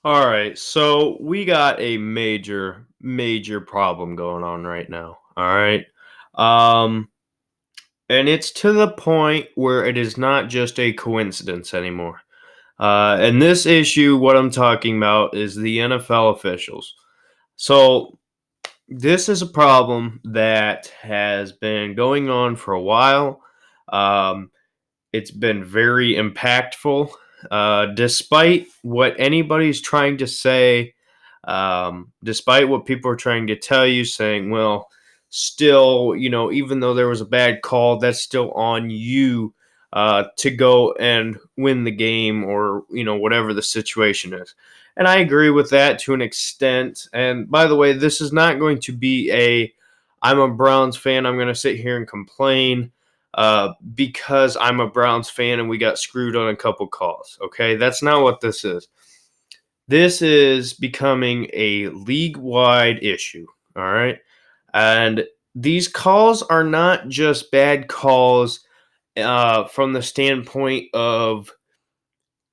All right, so we got a major problem going on right now. All right. Um and it's to the point where it is not just a coincidence anymore. And this issue, what I'm talking about is the NFL officials. So this is a problem that has been going on for a while. Um, it's been very impactful, despite what anybody's trying to say, despite what people are trying to tell you, saying, well, still, even though there was a bad call, that's still on you to go and win the game or, whatever the situation is. And I agree with that to an extent. And by the way, this is not going to be I'm a Browns fan, I'm going to sit here and complain because I'm a Browns fan and we got screwed on a couple calls. Okay, that's not what this is. This is becoming a league wide issue. All right. And these calls are not just bad calls from the standpoint of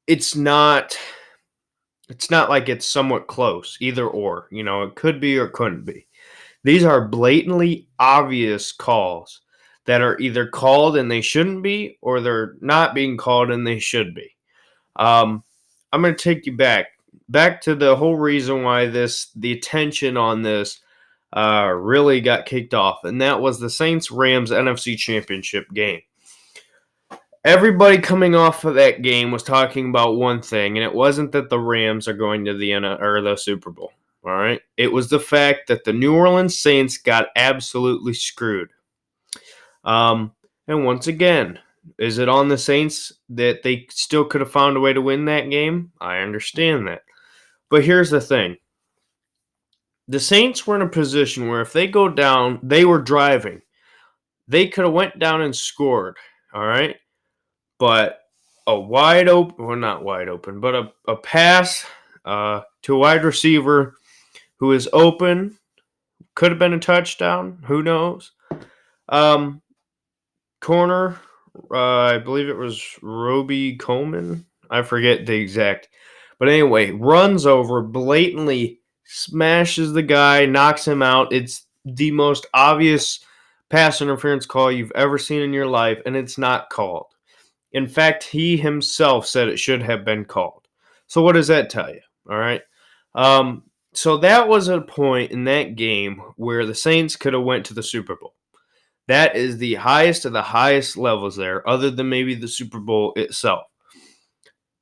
it's not it's not like it's somewhat close, either or. It could be or couldn't be. These are blatantly obvious calls that are either called and they shouldn't be, or they're not being called and they should be. Um, I'm going to take you back to the whole reason why the attention on this really got kicked off, and that was the Saints Rams NFC Championship game. Everybody coming off of that game was talking about one thing, and it wasn't that the Rams are going to the Super Bowl. All right, it was the fact that the New Orleans Saints got absolutely screwed. And once again, is it on the Saints that they still could have found a way to win that game? I understand that. But here's the thing. The Saints were in a position where if they go down, they were driving. They could have went down and scored, all right? But a wide open, well, not wide open, but a pass to a wide receiver who is open, could have been a touchdown, who knows? Um, Corner, I believe it was Roby Coleman. I forget the exact. But anyway, runs over, blatantly smashes the guy, knocks him out. It's the most obvious pass interference call you've ever seen in your life, and it's not called. In fact, he himself said it should have been called. So what does that tell you? All right. So that was a point in that game where the Saints could have went to the Super Bowl. That is the highest of the highest levels there, other than maybe the Super Bowl itself.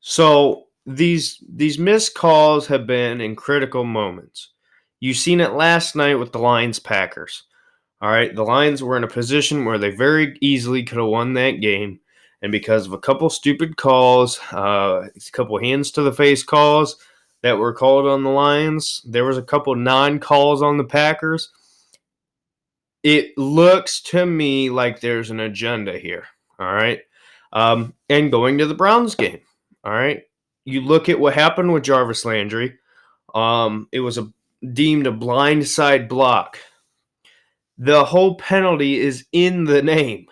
So these missed calls have been in critical moments. You've seen it last night with the Lions Packers. All right, the Lions were in a position where they very easily could have won that game, and because of a couple stupid calls, a couple hands to the face calls that were called on the Lions, there was a couple non-calls on the Packers. It looks to me like there's an agenda here. All right. And going to the Browns game. All right. You look at what happened with Jarvis Landry. It was deemed a blindside block. The whole penalty is in the name.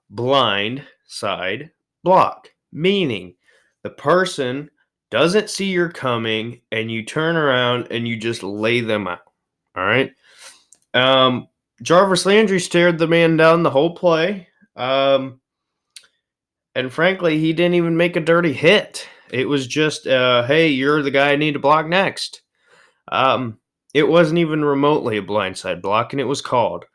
Blind side block. Meaning the person doesn't see you're coming and you turn around and you just lay them out. All right. Jarvis Landry stared the man down the whole play. And frankly, he didn't even make a dirty hit. It was just, hey, you're the guy I need to block next. It wasn't even remotely a blindside block, and it was called.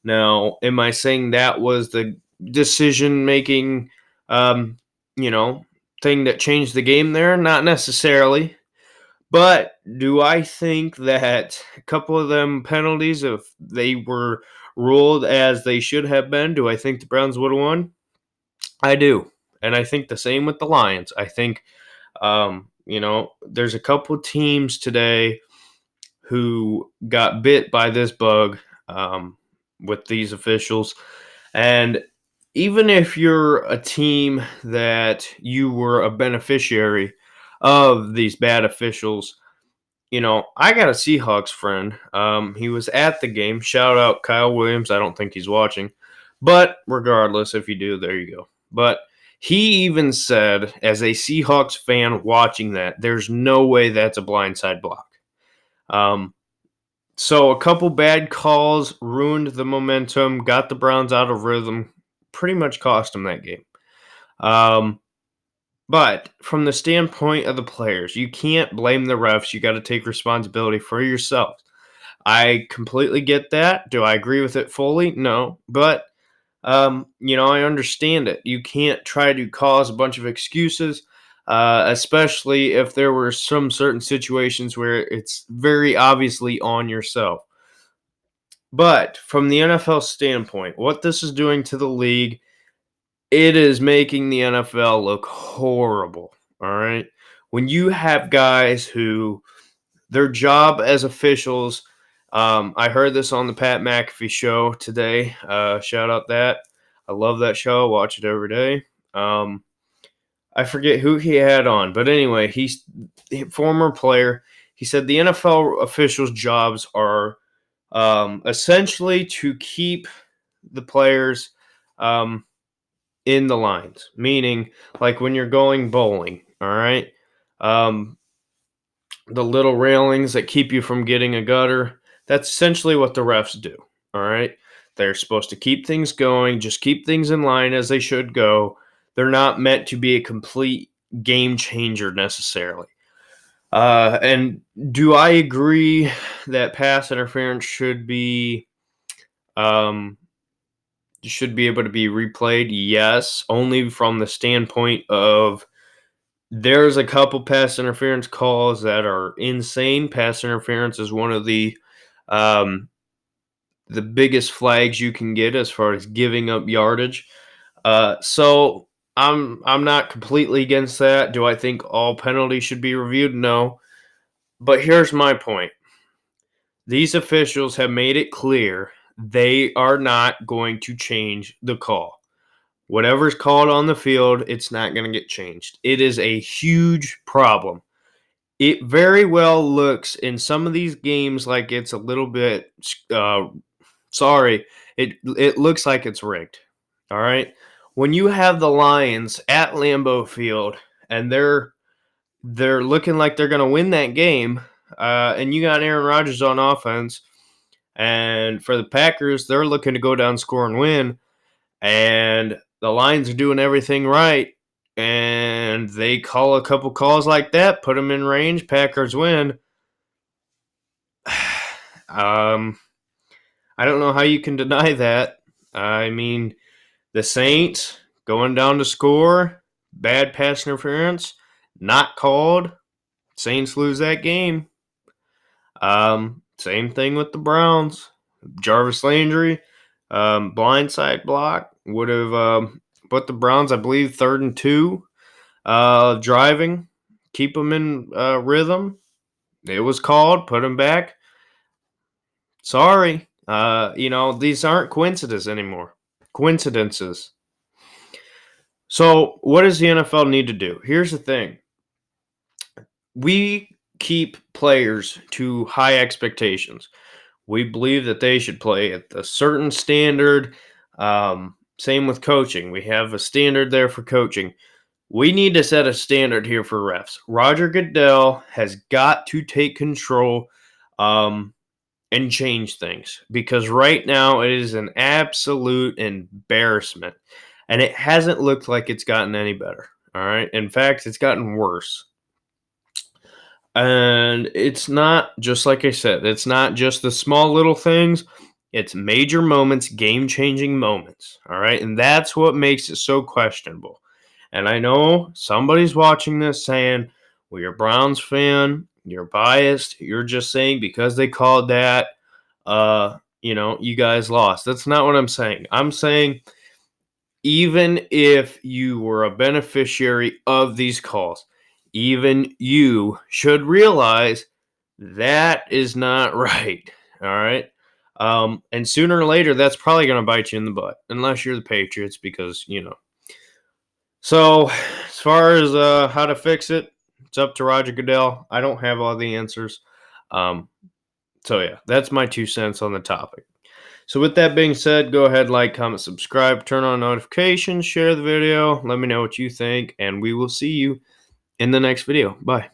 Now, am I saying that was the decision-making, thing that changed the game there? Not necessarily. But do I think that a couple of them penalties, if they were ruled as they should have been, do I think the Browns would have won? I do. And I think the same with the Lions. I think, there's a couple teams today who got bit by this bug with these officials. And even if you're a team that you were a beneficiary of these bad officials, I got a Seahawks friend. He was at the game. Shout out Kyle Williams. I don't think he's watching. But regardless, if you do, there you go. But He even said, as a Seahawks fan watching that, there's no way that's a blindside block. Um, so a couple bad calls ruined the momentum, got the Browns out of rhythm, pretty much cost them that game. Um, but from the standpoint of the players, you can't blame the refs. You got to take responsibility for yourself. I completely get that. Do I agree with it fully? No. But I understand it. You can't try to cause a bunch of excuses, especially if there were some certain situations where it's very obviously on yourself. But from the NFL standpoint, what this is doing to the league, it is making the NFL look horrible. All right. When you have guys who their job as officials, I heard this on the Pat McAfee show today. Shout out that. I love that show. Watch it every day. I forget who he had on, but anyway, he's a former player. He said the NFL officials' jobs are essentially to keep the players um, in the lines, meaning like when you're going bowling, all right? Um, the little railings that keep you from getting a gutter, that's essentially what the refs do, all right? They're supposed to keep things going, just keep things in line as they should go. They're not meant to be a complete game changer necessarily. And do I agree that pass interference um, should be able to be replayed? Yes, only from the standpoint of there's a couple pass interference calls that are insane. Pass interference is one of um, the biggest flags you can get as far as giving up yardage. So I'm not completely against that. Do I think all penalties should be reviewed? No. But here's my point. These officials have made it clear they are not going to change the call. Whatever's called on the field, it's not going to get changed. It is a huge problem. It very well looks in some of these games like it's a little bit sorry. It looks like it's rigged. All right. When you have the Lions at Lambeau Field and they're looking like they're going to win that game, and you got Aaron Rodgers on offense, and for the Packers, they're looking to go down, score, and win, and the Lions are doing everything right, and they call a couple calls like that, put them in range, Packers win. I don't know how you can deny that. I mean, the Saints going down to score, bad pass interference, not called. Saints lose that game. Same thing with the Browns. Jarvis Landry, blindside block would have put the Browns, I believe, 3rd and 2. Driving, keep them in rhythm. It was called, put them back. Sorry, these aren't coincidences anymore. Coincidences. So, what does the NFL need to do? Here's the thing. We keep players to high expectations. We believe that they should play at a certain standard. Same with coaching. We have a standard there for coaching. We need to set a standard here for refs. Roger Goodell has got to take control and change things because right now it is an absolute embarrassment. And it hasn't looked like it's gotten any better. All right. In fact, it's gotten worse. And it's not just like I said, it's not just the small little things, it's major moments, game changing moments. All right. And that's what makes it so questionable. And I know somebody's watching this saying, well, you're a Browns fan, you're biased, you're just saying because they called that, you guys lost. That's not what I'm saying. I'm saying even if you were a beneficiary of these calls, even you should realize that is not right. All right. And sooner or later, that's probably going to bite you in the butt, unless you're the Patriots, because. So, as far as how to fix it, it's up to Roger Goodell. I don't have all the answers. So, yeah, that's my 2 cents on the topic. So with that being said, go ahead, like, comment, subscribe, turn on notifications, share the video, let me know what you think, and we will see you in the next video. Bye.